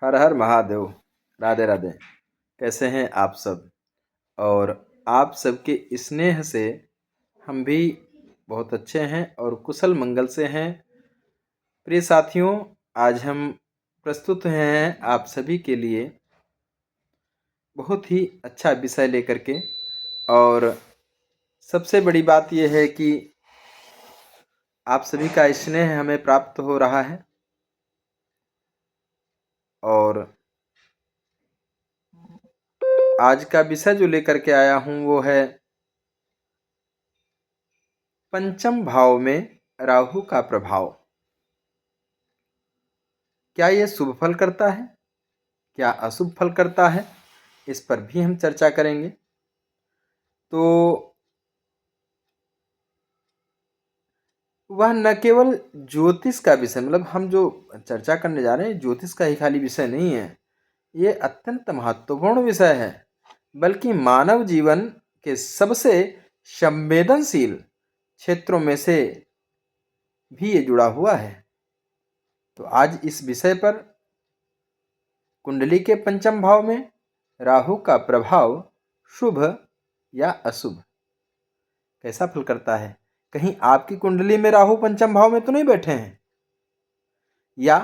हर हर महादेव। राधे राधे। कैसे हैं आप सब? और आप सबके स्नेह से हम भी बहुत अच्छे हैं और कुशल मंगल से हैं। प्रिय साथियों, आज हम प्रस्तुत हैं आप सभी के लिए बहुत ही अच्छा विषय लेकर के। और सबसे बड़ी बात यह है कि आप सभी का स्नेह हमें प्राप्त हो रहा है। और आज का विषय जो लेकर के आया हूँ वो है पंचम भाव में राहु का प्रभाव। क्या यह शुभ फल करता है, क्या अशुभ फल करता है, इस पर भी हम चर्चा करेंगे। तो वह न केवल ज्योतिष का विषय, मतलब हम जो चर्चा करने जा रहे हैं ज्योतिष का ही खाली विषय नहीं है, ये अत्यंत महत्वपूर्ण विषय है, बल्कि मानव जीवन के सबसे संवेदनशील क्षेत्रों में से भी ये जुड़ा हुआ है। तो आज इस विषय पर कुंडली के पंचम भाव में राहु का प्रभाव शुभ या अशुभ कैसा फल करता है। कहीं आपकी कुंडली में राहु पंचम भाव में तो नहीं बैठे हैं, या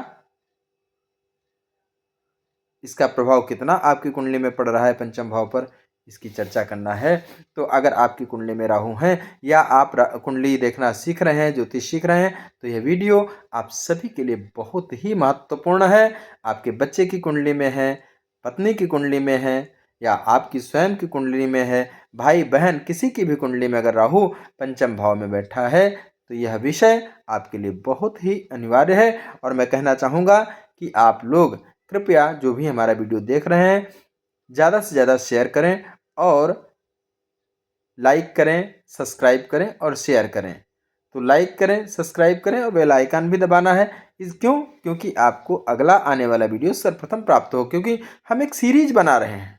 इसका प्रभाव कितना आपकी कुंडली में पड़ रहा है पंचम भाव पर, इसकी चर्चा करना है। तो अगर आपकी कुंडली में राहु हैं या आप कुंडली देखना सीख रहे हैं, ज्योतिष सीख रहे हैं, तो यह वीडियो आप सभी के लिए बहुत ही महत्वपूर्ण है। आपके बच्चे की कुंडली में है, पत्नी की कुंडली में है, या आपकी स्वयं की कुंडली में है, भाई बहन किसी की भी कुंडली में अगर राहु पंचम भाव में बैठा है तो यह विषय आपके लिए बहुत ही अनिवार्य है। और मैं कहना चाहूँगा कि आप लोग कृपया जो भी हमारा वीडियो देख रहे हैं ज़्यादा से ज़्यादा शेयर करें और लाइक करें, सब्सक्राइब करें और शेयर करें। तो लाइक करें, सब्सक्राइब करें और बेल आइकन भी दबाना है। क्योंकि आपको अगला आने वाला वीडियो सर्वप्रथम प्राप्त हो, क्योंकि हम एक सीरीज बना रहे हैं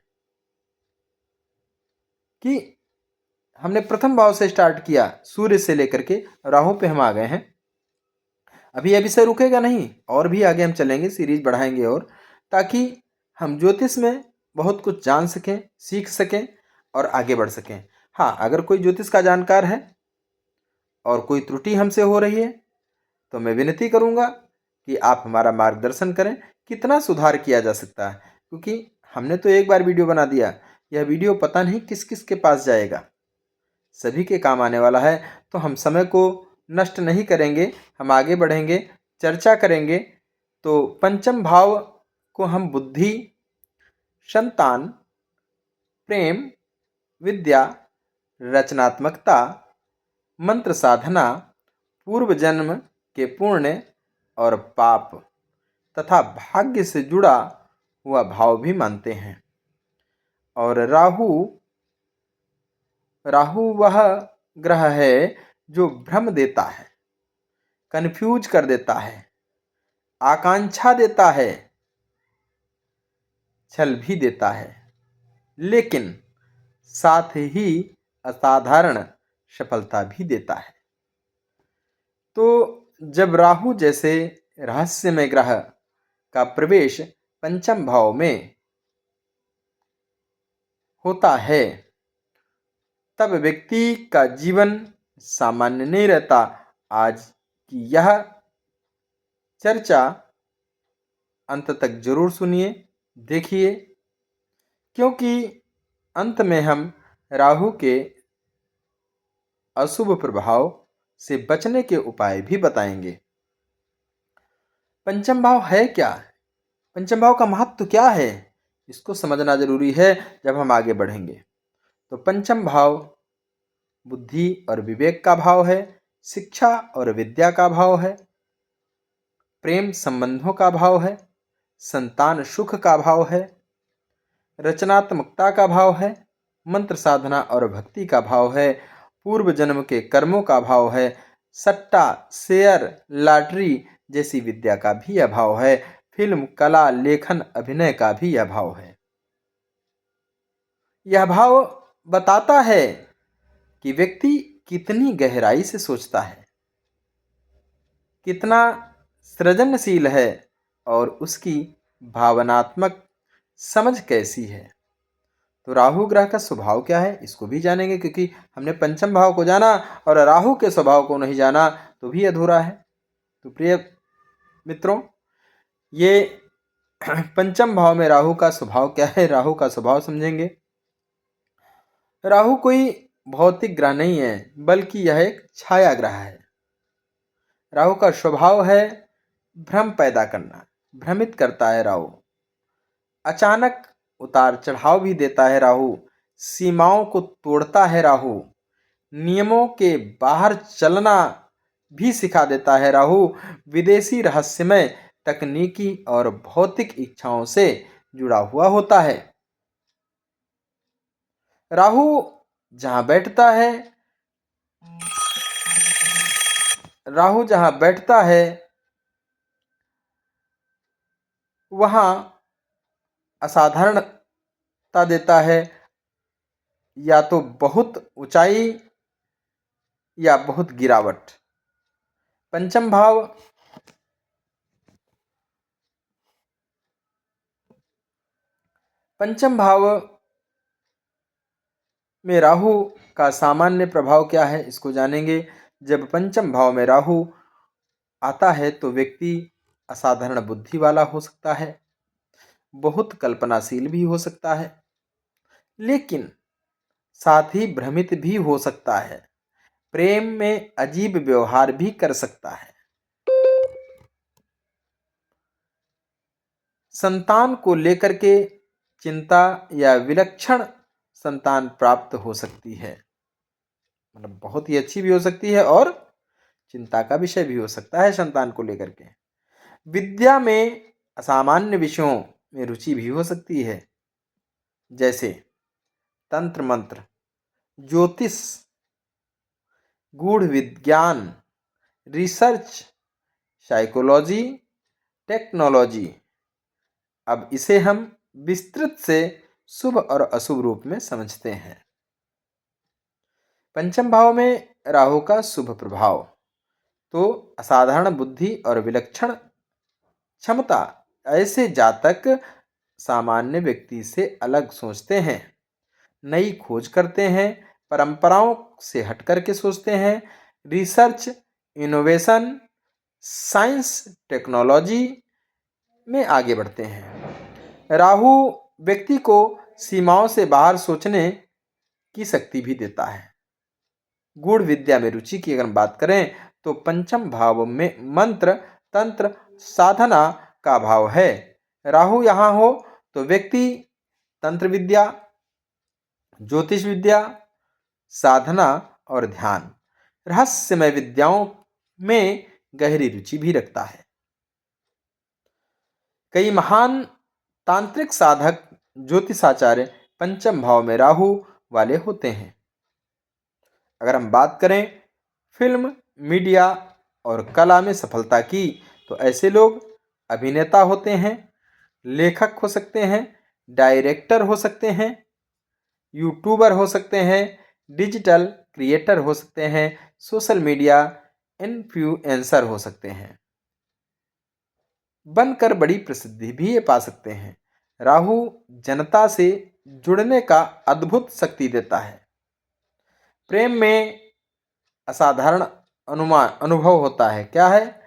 कि हमने प्रथम भाव से स्टार्ट किया, सूर्य से लेकर के राहु पे हम आ गए हैं। अभी यह विषय रुकेगा नहीं, और भी आगे हम चलेंगे, सीरीज बढ़ाएंगे, और ताकि हम ज्योतिष में बहुत कुछ जान सकें, सीख सकें और आगे बढ़ सकें। हाँ, अगर कोई ज्योतिष का जानकार है और कोई त्रुटि हमसे हो रही है तो मैं विनती करूँगा कि आप हमारा मार्गदर्शन करें, कितना सुधार किया जा सकता है। क्योंकि हमने तो एक बार वीडियो बना दिया, यह वीडियो पता नहीं किस किस के पास जाएगा, सभी के काम आने वाला है। तो हम समय को नष्ट नहीं करेंगे, हम आगे बढ़ेंगे, चर्चा करेंगे। तो पंचम भाव को हम बुद्धि, संतान, प्रेम, विद्या, रचनात्मकता, मंत्र साधना, पूर्व जन्म के पुण्य और पाप तथा भाग्य से जुड़ा हुआ भाव भी मानते हैं। और राहु वह ग्रह है जो भ्रम देता है, कन्फ्यूज कर देता है, आकांक्षा देता है, छल भी देता है, लेकिन साथ ही असाधारण सफलता भी देता है। तो जब राहु जैसे रहस्यमय ग्रह का प्रवेश पंचम भाव में होता है तब व्यक्ति का जीवन सामान्य नहीं रहता। आज की यह चर्चा अंत तक जरूर सुनिए, देखिए, क्योंकि अंत में हम राहु के अशुभ प्रभाव से बचने के उपाय भी बताएंगे। पंचम भाव है क्या, पंचम भाव का महत्व क्या है, इसको समझना जरूरी है जब हम आगे बढ़ेंगे। तो पंचम भाव बुद्धि और विवेक का भाव है, शिक्षा और विद्या का भाव है, प्रेम संबंधों का भाव है, संतान सुख का भाव है, रचनात्मकता का भाव है, मंत्र साधना और भक्ति का भाव है, पूर्व जन्म के कर्मों का भाव है, सट्टा, शेयर, लॉटरी जैसी विद्या का भी अभाव है, फिल्म, कला, लेखन, अभिनय का भी अभाव है। यह भाव बताता है कि व्यक्ति कितनी गहराई से सोचता है, कितना सृजनशील है और उसकी भावनात्मक समझ कैसी है। तो राहु ग्रह का स्वभाव क्या है इसको भी जानेंगे, क्योंकि हमने पंचम भाव को जाना और राहु के स्वभाव को नहीं जाना तो भी अधूरा है। तो प्रिय मित्रों, ये पंचम भाव में राहु का स्वभाव क्या है, राहु का स्वभाव समझेंगे। राहु कोई भौतिक ग्रह नहीं है, बल्कि यह एक छाया ग्रह है। राहु का स्वभाव है भ्रम पैदा करना, भ्रमित करता है राहु। अचानक उतार चढ़ाव भी देता है राहु, सीमाओं को तोड़ता है राहु, नियमों के बाहर चलना भी सिखा देता है राहु, विदेशी रहस्यमय तकनीकी और भौतिक इच्छाओं से जुड़ा हुआ होता है। राहु जहां बैठता है राहु जहां बैठता है वहां असाधारणता देता है, या तो बहुत ऊंचाई या बहुत गिरावट। पंचम भाव पंचम भाव में राहु का सामान्य प्रभाव क्या है इसको जानेंगे। जब पंचम भाव में राहु आता है तो व्यक्ति असाधारण बुद्धि वाला हो सकता है, बहुत कल्पनाशील भी हो सकता है, लेकिन साथ ही भ्रमित भी हो सकता है, प्रेम में अजीब व्यवहार भी कर सकता है, संतान को लेकर के चिंता या विलक्षण संतान प्राप्त हो सकती है, मतलब बहुत ही अच्छी भी हो सकती है और चिंता का विषय भी हो सकता है संतान को लेकर के। विद्या में असामान्य विषयों में रुचि भी हो सकती है, जैसे तंत्र मंत्र, ज्योतिष, गूढ़ विज्ञान, रिसर्च, साइकोलॉजी, टेक्नोलॉजी। अब इसे हम विस्तृत से शुभ और अशुभ रूप में समझते हैं। पंचम भाव में राहु का शुभ प्रभाव, तो असाधारण बुद्धि और विलक्षण क्षमता। ऐसे जातक सामान्य व्यक्ति से अलग सोचते हैं, नई खोज करते हैं, परंपराओं से हट करके सोचते हैं, रिसर्च, इनोवेशन, साइंस, टेक्नोलॉजी में आगे बढ़ते हैं। राहु व्यक्ति को सीमाओं से बाहर सोचने की शक्ति भी देता है। गूढ़ विद्या में रुचि की अगर हम बात करें तो पंचम भाव में मंत्र, तंत्र, साधना का भाव है। राहु यहाँ हो तो व्यक्ति तंत्र विद्या, ज्योतिष विद्या, साधना और ध्यान, रहस्यमय विद्याओं में गहरी रुचि भी रखता है। कई महान तांत्रिक साधक, ज्योतिषाचार्य पंचम भाव में राहु वाले होते हैं। अगर हम बात करें फिल्म, मीडिया और कला में सफलता की तो ऐसे लोग अभिनेता होते हैं, लेखक हो सकते हैं, डायरेक्टर हो सकते हैं, यूट्यूबर हो सकते हैं, डिजिटल क्रिएटर हो सकते हैं, सोशल मीडिया इन्फ्लुएंसर हो सकते हैं, बनकर बड़ी प्रसिद्धि भी ये पा सकते हैं। राहु जनता से जुड़ने का अद्भुत शक्ति देता है। प्रेम में असाधारण अनुभव होता है। क्या है?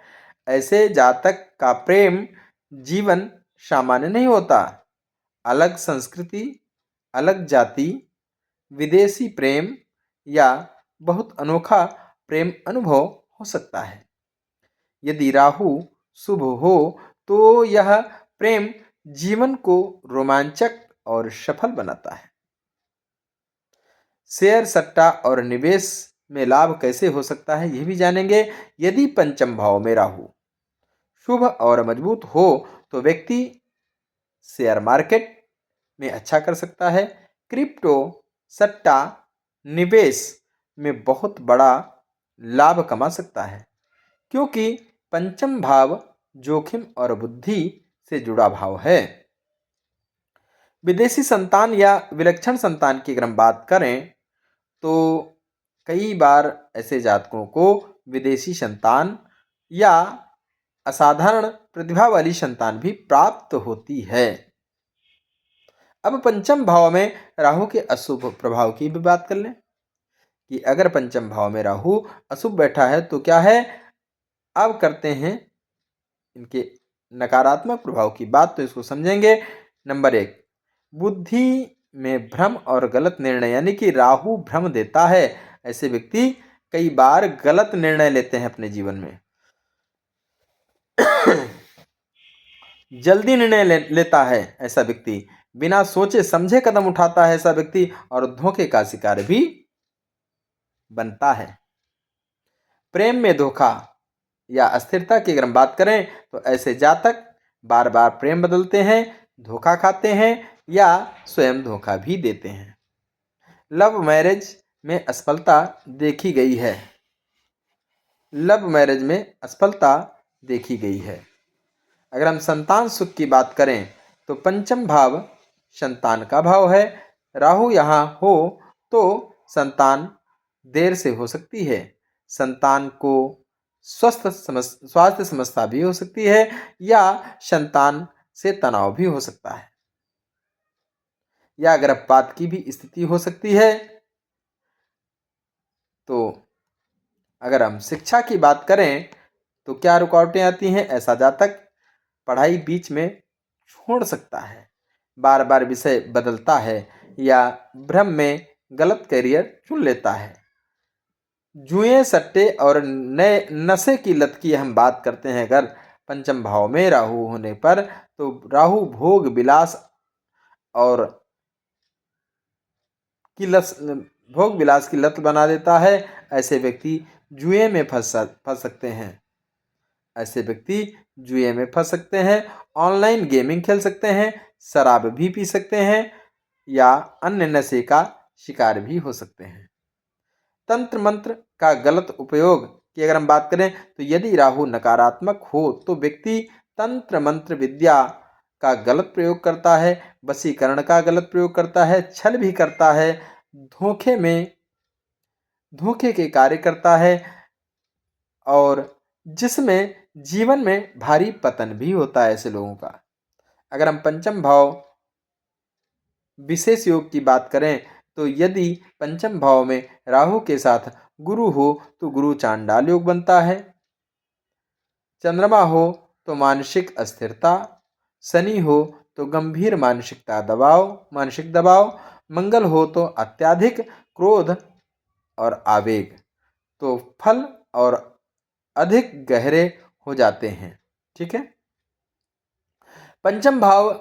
ऐसे जातक का प्रेम जीवन सामान्य नहीं होता। अलग संस्कृति, अलग जाति, विदेशी प्रेम या बहुत अनोखा प्रेम अनुभव हो सकता है। यदि राहु शुभ हो तो यह प्रेम जीवन को रोमांचक और सफल बनाता है। शेयर, सट्टा और निवेश में लाभ कैसे हो सकता है यह भी जानेंगे। यदि पंचम भाव में राहु शुभ और मजबूत हो तो व्यक्ति शेयर मार्केट में अच्छा कर सकता है, क्रिप्टो, सट्टा, निवेश में बहुत बड़ा लाभ कमा सकता है, क्योंकि पंचम भाव जोखिम और बुद्धि से जुड़ा भाव है। विदेशी संतान या विलक्षण संतान की अगर हम बात करें तो कई बार ऐसे जातकों को विदेशी संतान या असाधारण प्रतिभा वाली संतान भी प्राप्त होती है। अब पंचम भाव में राहु के अशुभ प्रभाव की भी बात कर लें कि अगर पंचम भाव में राहु अशुभ बैठा है तो क्या है। अब करते हैं इनके नकारात्मक प्रभाव की बात, तो इसको समझेंगे। नंबर 1, बुद्धि में भ्रम और गलत निर्णय, यानी कि राहु भ्रम देता है। ऐसे व्यक्ति कई बार गलत निर्णय लेते हैं अपने जीवन में। जल्दी निर्णय लेता है ऐसा व्यक्ति, बिना सोचे समझे कदम उठाता है ऐसा व्यक्ति, और धोखे का शिकार भी बनता है। प्रेम में धोखा या अस्थिरता की अगर हम बात करें तो ऐसे जातक बार बार प्रेम बदलते हैं, धोखा खाते हैं या स्वयं धोखा भी देते हैं। लव मैरिज में असफलता देखी गई है। लव मैरिज में असफलता देखी गई है। अगर हम संतान सुख की बात करें तो पंचम भाव संतान का भाव है। राहु यहाँ हो तो संतान देर से हो सकती है। संतान को स्वास्थ्य समस्या भी हो सकती है या संतान से तनाव भी हो सकता है, या गर्भपात की भी स्थिति हो सकती है। तो अगर हम शिक्षा की बात करें तो क्या रुकावटें आती हैं। ऐसा जातक पढ़ाई बीच में छोड़ सकता है, बार बार विषय बदलता है या भ्रम में गलत करियर चुन लेता है। जुए सट्टे और नए नशे की लत की हम बात करते हैं अगर पंचम भाव में राहु होने पर, तो राहु भोग विलास और भोग विलास की लत बना देता है। ऐसे व्यक्ति जुए में फंस सकते हैं। ऐसे व्यक्ति जुए में फंस सकते हैं, ऑनलाइन गेमिंग खेल सकते हैं, शराब भी पी सकते हैं या अन्य नशे का शिकार भी हो सकते हैं। तंत्र मंत्र का गलत उपयोग की अगर हम बात करें तो यदि राहु नकारात्मक हो तो व्यक्ति तंत्र मंत्र विद्या का गलत प्रयोग करता है, वशीकरण का गलत प्रयोग करता है, छल भी करता है, धोखे के कार्य करता है, और जिसमें जीवन में भारी पतन भी होता है ऐसे लोगों का। अगर हम पंचम भाव विशेष योग की बात करें तो यदि पंचम भाव में राहु के साथ गुरु हो तो गुरु चांडाल योग बनता है। चंद्रमा हो तो मानसिक अस्थिरता, शनि हो तो गंभीर मानसिक दबाव, मंगल हो तो अत्याधिक क्रोध और आवेग, तो फल और अधिक गहरे हो जाते हैं। ठीक है। पंचम भाव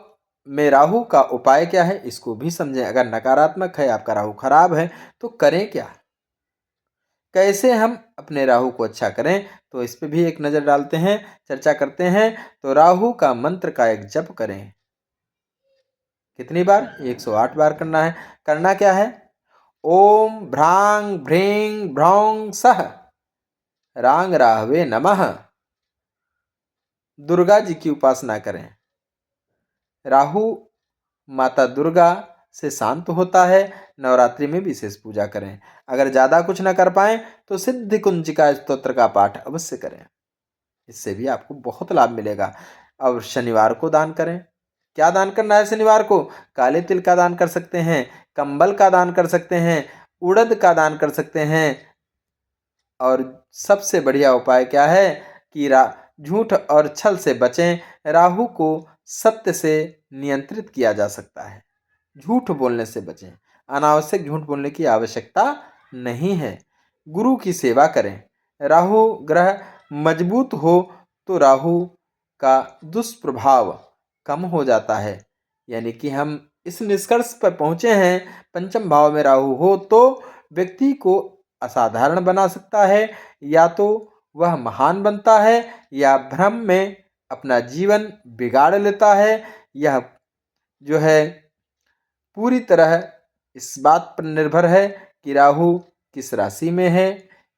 में राहु का उपाय क्या है इसको भी समझें। अगर नकारात्मक है, आपका राहु खराब है, तो करें क्या, कैसे हम अपने राहु को अच्छा करें, तो इस पे भी एक नज़र डालते हैं, चर्चा करते हैं। तो राहु का मंत्र का एक जप करें। कितनी बार? 108 बार करना है। करना क्या है? ओम भ्रांग भ्रीं भ्रौं सह रांग राहवे नमः। दुर्गा जी की उपासना करें। राहु माता दुर्गा से शांत होता है। नवरात्रि में विशेष पूजा करें। अगर ज़्यादा कुछ न कर पाएँ तो सिद्धि कुंजिका स्तोत्र का पाठ अवश्य करें, इससे भी आपको बहुत लाभ मिलेगा। और शनिवार को दान करें। क्या दान करना है शनिवार को? काले तिल का दान कर सकते हैं, कंबल का दान कर सकते हैं, उड़द का दान कर सकते हैं। और सबसे बढ़िया उपाय क्या है कि झूठ और छल से बचें। राहु को सत्य से नियंत्रित किया जा सकता है। झूठ बोलने से बचें, अनावश्यक झूठ बोलने की आवश्यकता नहीं है। गुरु की सेवा करें। राहु ग्रह मजबूत हो तो राहु का दुष्प्रभाव कम हो जाता है। यानी कि हम इस निष्कर्ष पर पहुँचे हैं, पंचम भाव में राहु हो तो व्यक्ति को असाधारण बना सकता है, या तो वह महान बनता है या भ्रम में अपना जीवन बिगाड़ लेता है। यह जो है पूरी तरह इस बात पर निर्भर है कि राहु किस राशि में है,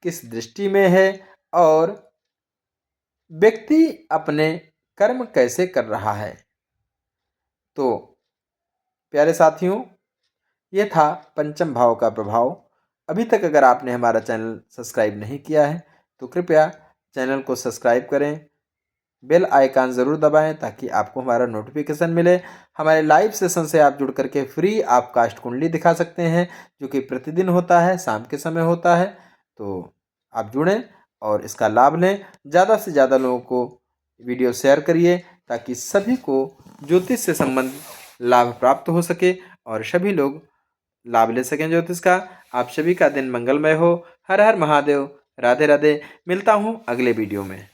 किस दृष्टि में है, और व्यक्ति अपने कर्म कैसे कर रहा है। तो प्यारे साथियों, ये था पंचम भाव का प्रभाव। अभी तक अगर आपने हमारा चैनल सब्सक्राइब नहीं किया है तो कृपया चैनल को सब्सक्राइब करें, बेल आइकन ज़रूर दबाएं ताकि आपको हमारा नोटिफिकेशन मिले। हमारे लाइव सेशन से आप जुड़ करके फ्री आप कास्ट कुंडली दिखा सकते हैं, जो कि प्रतिदिन होता है, शाम के समय होता है। तो आप जुड़ें और इसका लाभ लें। ज़्यादा से ज़्यादा लोगों को वीडियो शेयर करिए ताकि सभी को ज्योतिष से संबंधित लाभ प्राप्त हो सके और सभी लोग लाभ ले सकें ज्योतिष का। आप सभी का दिन मंगलमय हो। हर हर महादेव। राधे राधे। मिलता हूँ अगले वीडियो में।